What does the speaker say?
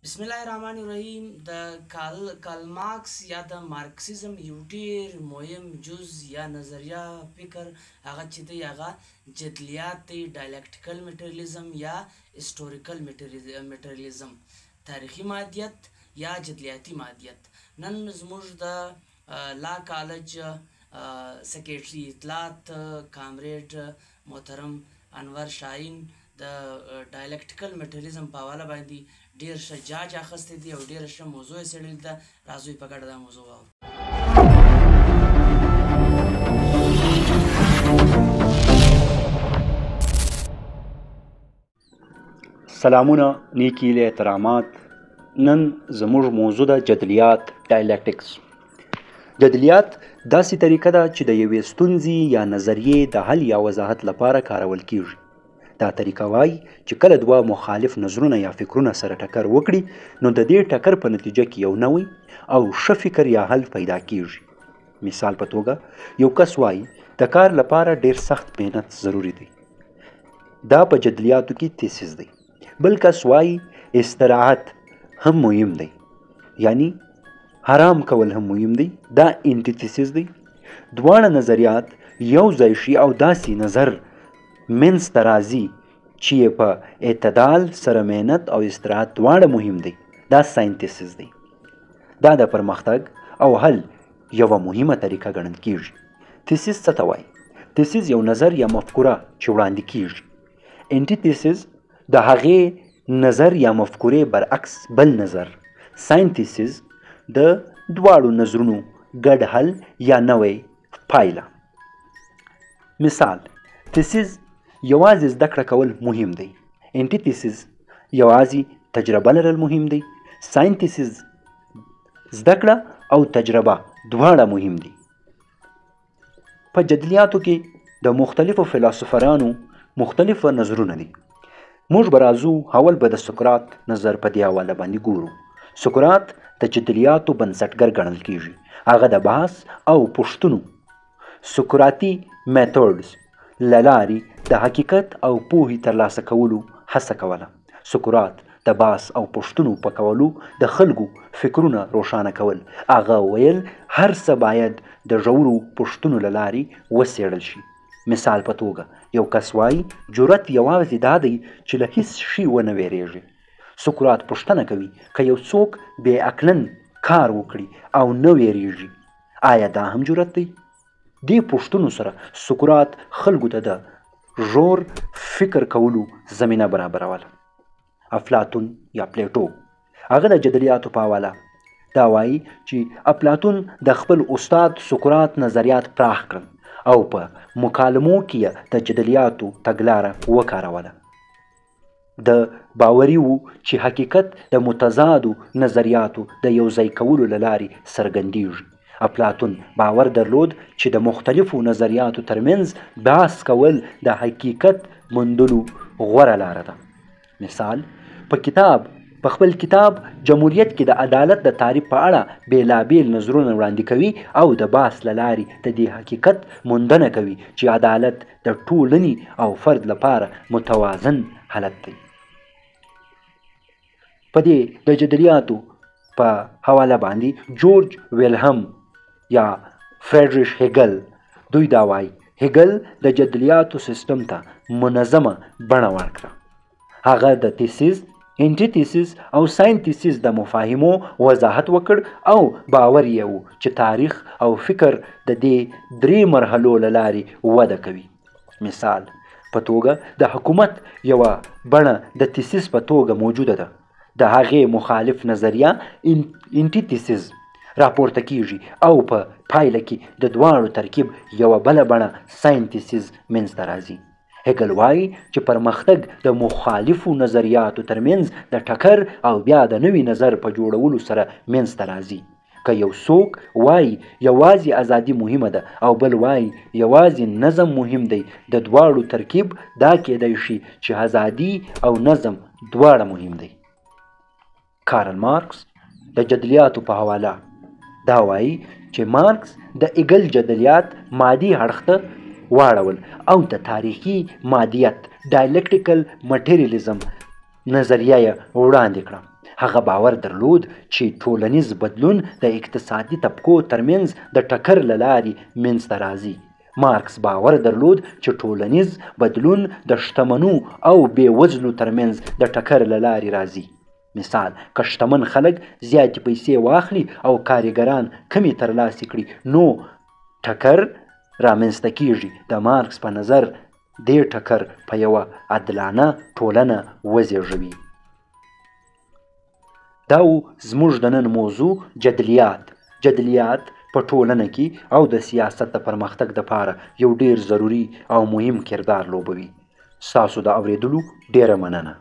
بسم الله الرحمن الرحیم. د کارل مارکس یا د مارکسیزم یو ډیر مهم جز یا نظریه فکر هغه چې دی هغه جدلیات دی، ډایلکټیکل میټریالیزم یا هیسټوریکل میټریالیزم، تاریخي مادیت یا جدلیاتي مادیت. نن زموږ د لا کالج سیکریټري اطلاعات کامریډ محترم انور شاهین د ډایلکټیکل میټریالیزم په حواله باندې ډیر ښه جاج اخیستی دی او ډیره ښه موضوع یې څېړلې ده. راځئ په ګډه دا موضوع واورو. سلامونه، نیکی له احترامات. نن زموږ موضوع ده جدلیات، ډایلکټکس. جدلیات داسې طریقه ده چې د یوې ستونزې یا نظریې د حل یا وضاحت لپاره کارول کیږي. دا طریقه وایي چې کله دوه مخالف نظرونه یا فکرونه سره ټکر وکړي نو د دې ټکر په نتیجه کې یو نوی او ښه فکر یا حل پیدا کیږي. مثال په توګه یو کس وایي د کار لپاره ډیر سخت مهنت ضروری دی. دا په جدلیاتو کې تیسیس دی. بل کس وایي استراحت هم مهم دی، یعنی حرام کول هم مهم دی. دا انټیتیسیس دی. دواړه نظریات یو ځای شي او داسې نظر منځ ته راځي چې په اعتدال سره مهنت او استراحت دواړه مهم دی. دا ساینتیسیس دی. دا د پرمختګ او حل یوه مهمه طریقه ګڼل کیږي. تیسیس څه ته وایي؟ تیسیس یو نظر یا مفکوره چې وړاندې کیږي. انټیتیسیس د هغې نظر یا مفکورې برعکس بل نظر. ساینتیسیس د دواړو نظرونو ګډ حل یا نوې پایله. مثال، تیسیس یوازې زده کړه کول مهم دی. انټیتیسیس یوازې تجربه لرل مهم دی. ساینتیسیس زده کړه او تجربه دواړه مهم دي. په جدلیاتو کې د مختلفو فلسفرانو مختلف نظرونه دي. موږ به راځو اول به د سقراط نظر په دې حواله باندې ګورو. سقراط د جدلیاتو بنسټګر ګڼل کیږي. هغه د بحث او پوښتنو سقراطي میتودز له لارې د حقیقت او پوهې ترلاسه کولو هڅه کوله. سقراط د بحث او پوښتنو په کولو د خلکو فکرونه روښانه کول. هغه ویل هر څه باید د ژورو پوښتنو له لارې وڅېړل شي. مثال په توګه یو کس وایي جرأت یوازې دا دی چې له هیڅ شي ونه ویریږي. سقراط پوښتنه کوي که یو څوک بې عقلن کار وکړي او نه ویریږي، آیا دا هم جرأت دی؟ دې پوښتنو سره سقراط خلکو ته د ژور فکر کولو زمینه برابروله. افلاطون یا پلیټو، هغه د جدلیاتو په حواله دا وایي چې افلاطون د خپل استاد سقراط نظریات پراخ کړل او په مکالمو کې یې د جدلیاتو تګلاره وکاروله. د باوري وو چې حقیقت د متضادو نظریاتو د یوځای کولو له لارې څرګندیږي. افلاطون باور درلود چې د مختلفو نظریاتو ترمنځ بحث کول د حقیقت موندلو غوره لاره ده. مثال، په خپل کتاب جمهوریت کې د عدالت د تعریف په اړه بیلابیل نظرونه وړاندې کوي او د بحث له لارې د دې حقیقت موندنه کوي چې عدالت د ټولنې او فرد لپاره متوازن حالت دی. په دې د جدلیاتو په حواله باندې جورج ویلهم یا فریډریش هیګل دوی دا وایي هیګل د جدلیاتو سیستم ته منظمه بڼه ورکړه. هغه د تیسیس، انټیتیسیس او ساینتیسیس د مفاهیمو وضاحت وکړ او باور یې و چې تاریخ او فکر د دې درې مرحلو له لارې وده کوي. مثال په توګه د حکومت یوه بڼه د تیسیس په توګه موجوده ده. د هغې مخالف نظریه انټیتیسیس راپورته کیږي او په پایله کې د دواړو ترکیب یوه بله بڼه ساینتیسیس منځته راځي. هیګل وایي چې پرمختګ د مخالفو نظریاتو ترمنځ د ټکر او بیا د نوي نظر په جوړولو سره منځته راځي. که یو څوک وایي یوازې ازادي مهمه ده او بل وایي یوازې نظم مهم دی، د دواړو ترکیب دا کیدای شي چې ازادي او نظم دواړه مهم دی. کارل مارکس د جدلیاتو په حواله دا وایي چې مارکس د هیګل جدلیات مادي اړخ ته واړول او د تاریخي مادیت ډایلکټیکل مټریالیزم نظریه یې وړاندې کړه. هغه باور درلود چې ټولنیز بدلون د اقتصادي طبقو ترمنځ د ټکر له لارې منځته راځي. مارکس باور درلود چې ټولنیز بدلون د شتمنو او بېوزلو ترمنځ د ټکر له لارې راځي. مثال، که شتمن خلک زیاتې پیسې واخلي او کارګران کمې ترلاسه کړي نو ټکر رامنځته کیږي. د مارکس په نظر دې ټکر په یوه عادلانه ټولنه وزېږوي. دا و زموږ د نن موضوع جدلیات په ټولنه کې او د سیاست د پرمختګ دپاره یو ډیر ضروري او مهم کردار لوبوي. ستاسو د اورېدلو ډیره مننه.